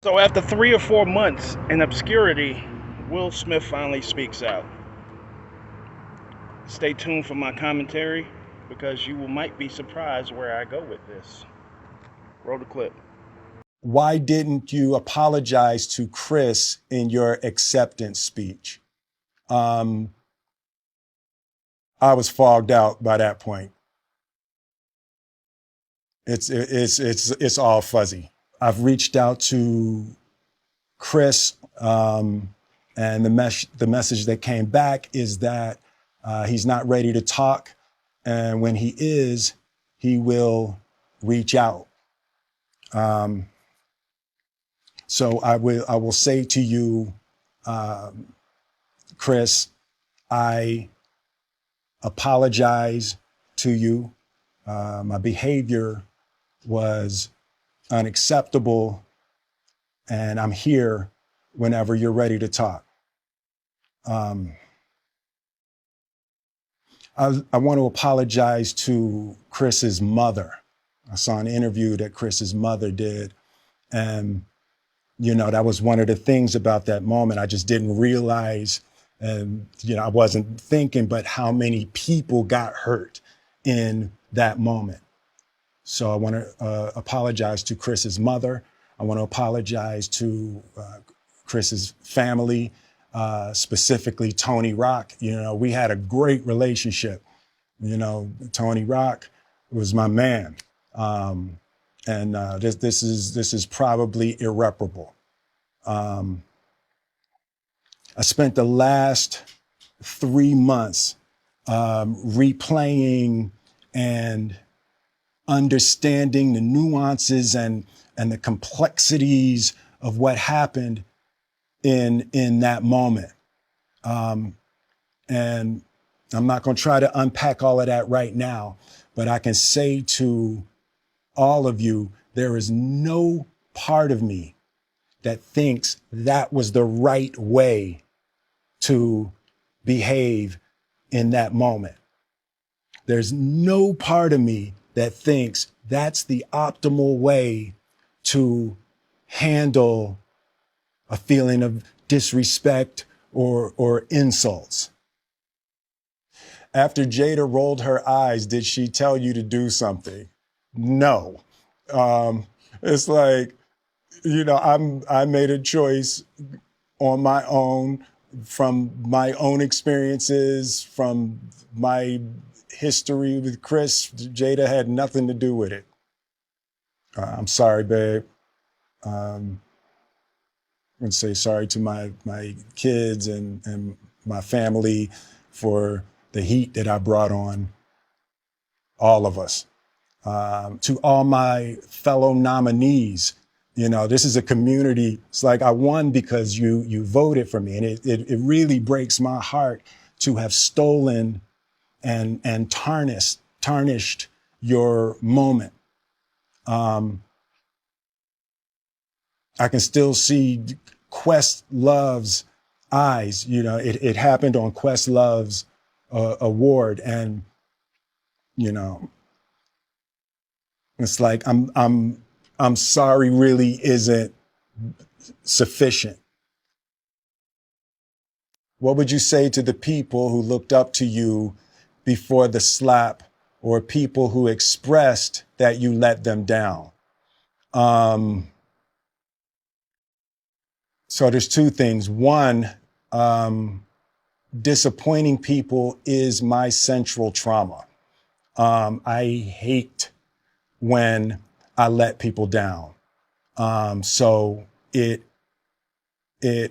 So after 3 or 4 months in obscurity, Will Smith finally speaks out. Stay tuned for my commentary because you might be surprised where I go with this. Roll the clip. Why didn't you apologize to Chris in your acceptance speech? I was fogged out by that point. It's all fuzzy. I've reached out to Chris, and the message that came back is that he's not ready to talk, and when he is, he will reach out. So I will say to you, Chris, I apologize to you. My behavior was unacceptable, and I'm here whenever you're ready to talk. I want to apologize to Chris's mother. I saw an interview that Chris's mother did, and that was one of the things about that moment. I just didn't realize, and I wasn't thinking, but how many people got hurt in that moment. So I want to apologize to Chris's mother. I want to apologize to Chris's family, specifically Tony Rock. We had a great relationship. Tony Rock was my man. This is probably irreparable. I spent the last 3 months replaying and understanding the nuances and the complexities of what happened in that moment. And I'm not going to try to unpack all of that right now, but I can say to all of you, there is no part of me that thinks that was the right way to behave in that moment. There's no part of me that thinks that's the optimal way to handle a feeling of disrespect or insults. After Jada rolled her eyes, did she tell you to do something? No. It's like, I made a choice on my own, from my own experiences, from my history with Chris. Jada had nothing to do with it. I'm sorry, babe. I'm going to say sorry to my kids and my family for the heat that I brought on all of us. To all my fellow nominees, this is a community. It's like I won because you voted for me. And it really breaks my heart to have stolen and tarnished your moment. I can still see Questlove's eyes. It happened on Questlove's award, and it's like I'm sorry really isn't sufficient. What would you say to the people who looked up to you before the slap, or people who expressed that you let them down? So there's two things. One, disappointing people is my central trauma. I hate when I let people down. So it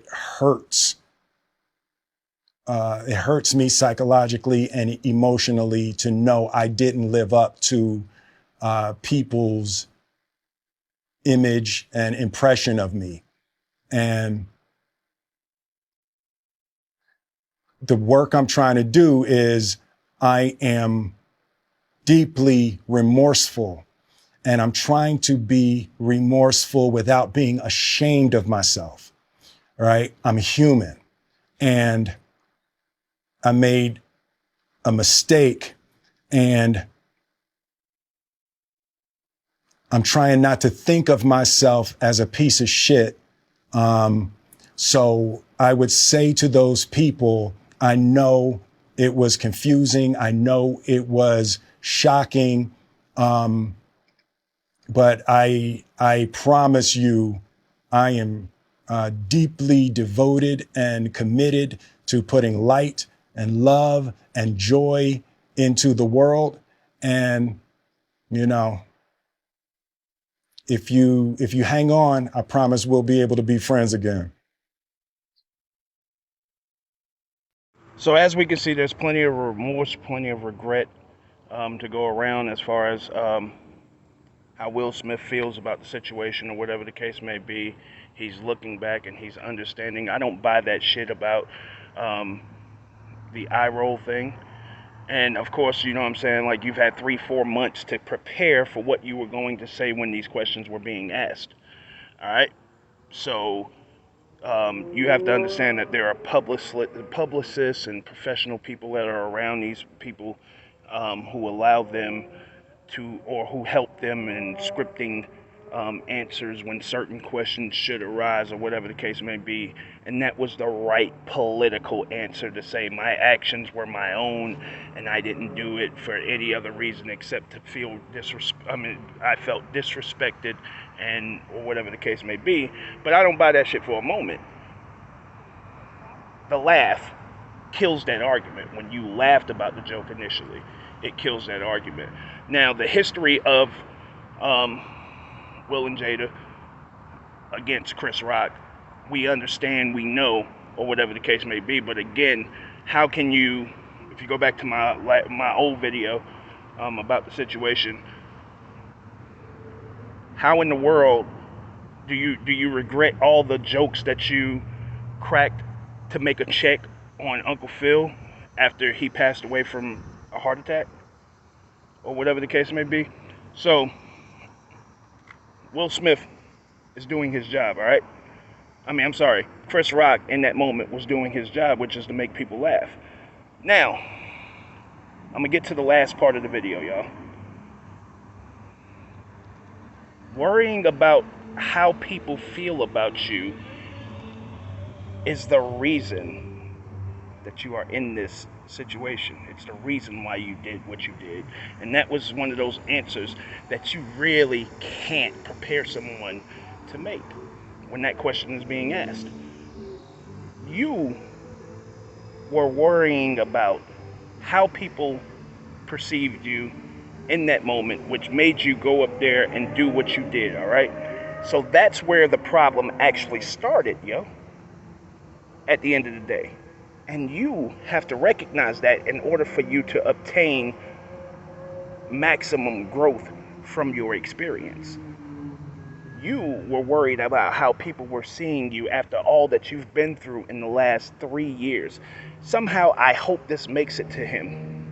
hurts. It hurts me psychologically and emotionally to know I didn't live up to people's image and impression of me. And the work I'm trying to do is I am deeply remorseful, and I'm trying to be remorseful without being ashamed of myself. Right? I'm human, and I made a mistake, and I'm trying not to think of myself as a piece of shit So I would say to those people, I know it was confusing. I know it was shocking. But I promise you, I am deeply devoted and committed to putting light and love and joy into the world. And, you know, if you hang on, I promise we'll be able to be friends again. So as we can see, there's plenty of remorse, plenty of regret to go around as far as how Will Smith feels about the situation or whatever the case may be. He's looking back and he's understanding. I don't buy that shit about the eye roll thing. And of course, you know what I'm saying, like you've had 3-4 months to prepare for what you were going to say when these questions were being asked. All right? So you have to understand that there are publicists and professional people that are around these people who allow them to, or who help them in scripting answers when certain questions should arise or whatever the case may be. And that was the right political answer, to say my actions were my own and I didn't do it for any other reason except to feel I felt disrespected and or whatever the case may be. But I don't buy that shit for a moment. The laugh kills that argument. When you laughed about the joke initially, it kills that argument. Now, the history of Will and Jada against Chris Rock, we understand, we know, or whatever the case may be. But again, how can you, if you go back to my old video about the situation, how in the world do you regret all the jokes that you cracked to make a check on Uncle Phil after he passed away from a heart attack or whatever the case may be? So Will Smith is doing his job, all right? I'm sorry, Chris Rock in that moment was doing his job, which is to make people laugh. Now, I'm gonna get to the last part of the video, y'all. Worrying about how people feel about you is the reason that you are in this situation. It's the reason why you did what you did. And that was one of those answers that you really can't prepare someone to make when that question is being asked. You were worrying about how people perceived you in that moment, which made you go up there and do what you did, all right? So that's where the problem actually started, yo, at the end of the day. And you have to recognize that in order for you to obtain maximum growth from your experience. You were worried about how people were seeing you after all that you've been through in the last 3 years. Somehow, I hope this makes it to him.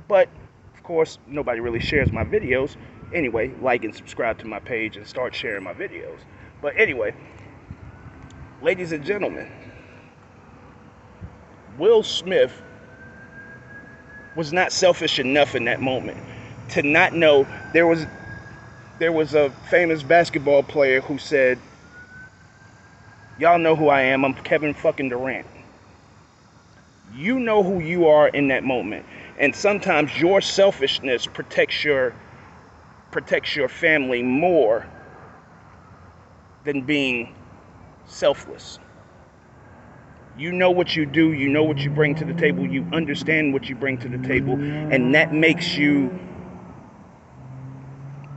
But, of course, nobody really shares my videos. Anyway, like and subscribe to my page and start sharing my videos. But anyway, ladies and gentlemen, Will Smith was not selfish enough in that moment to not know. There was a famous basketball player who said, y'all know who I am, I'm Kevin fucking Durant. You know who you are in that moment. And sometimes your selfishness protects your family more than being selfless. You know what you do, you know what you bring to the table, you understand what you bring to the table, and that makes you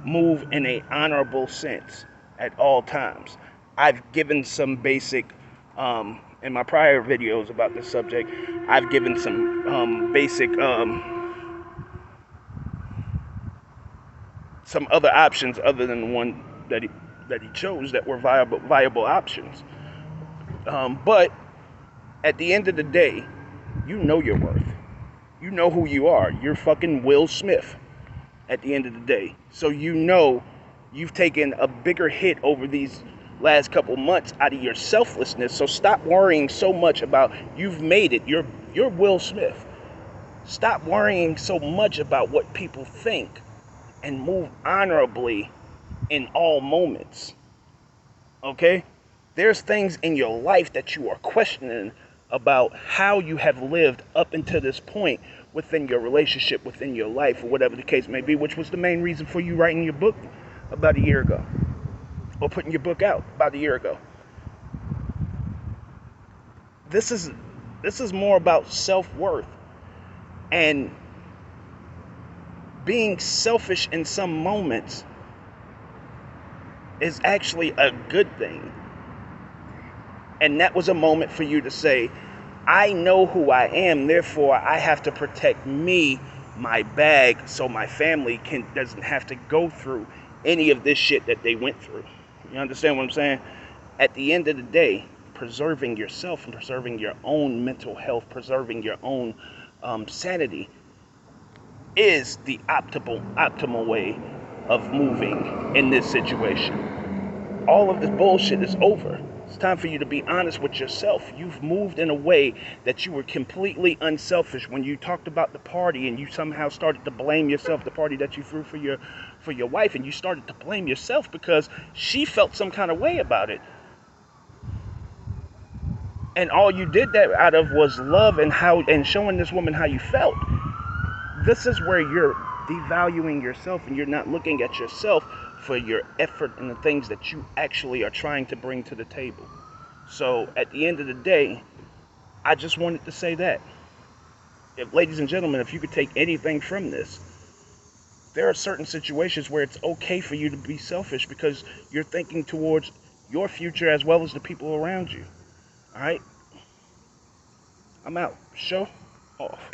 move in an honorable sense at all times. I've given some basic, in my prior videos about this subject, I've given some basic, some other options other than the one that he chose that were viable options. But at the end of the day, you know your worth. You know who you are. You're fucking Will Smith at the end of the day. So you know you've taken a bigger hit over these last couple months out of your selflessness. So stop worrying so much about you've made it. You're Will Smith. Stop worrying so much about what people think and move honorably in all moments. Okay? There's things in your life that you are questioning about how you have lived up until this point within your relationship, within your life, or whatever the case may be, which was the main reason for you writing your book about a year ago, or putting your book out about a year ago. This is more about self-worth, and being selfish in some moments is actually a good thing. And that was a moment for you to say, I know who I am, therefore I have to protect me, my bag, so my family doesn't have to go through any of this shit that they went through. You understand what I'm saying? At the end of the day, preserving yourself and preserving your own mental health, preserving your own sanity is the optimal way of moving in this situation. All of this bullshit is over. It's time for you to be honest with yourself. You've moved in a way that you were completely unselfish when you talked about the party, and you somehow started to blame yourself, the party that you threw for your wife, and you started to blame yourself because she felt some kind of way about it. And all you did that out of was love and showing this woman how you felt. This is where you're devaluing yourself, and you're not looking at yourself for your effort and the things that you actually are trying to bring to the table. So at the end of the day, I just wanted to say that. Ladies and gentlemen, if you could take anything from this, there are certain situations where it's okay for you to be selfish because you're thinking towards your future as well as the people around you. All right? I'm out. Show off.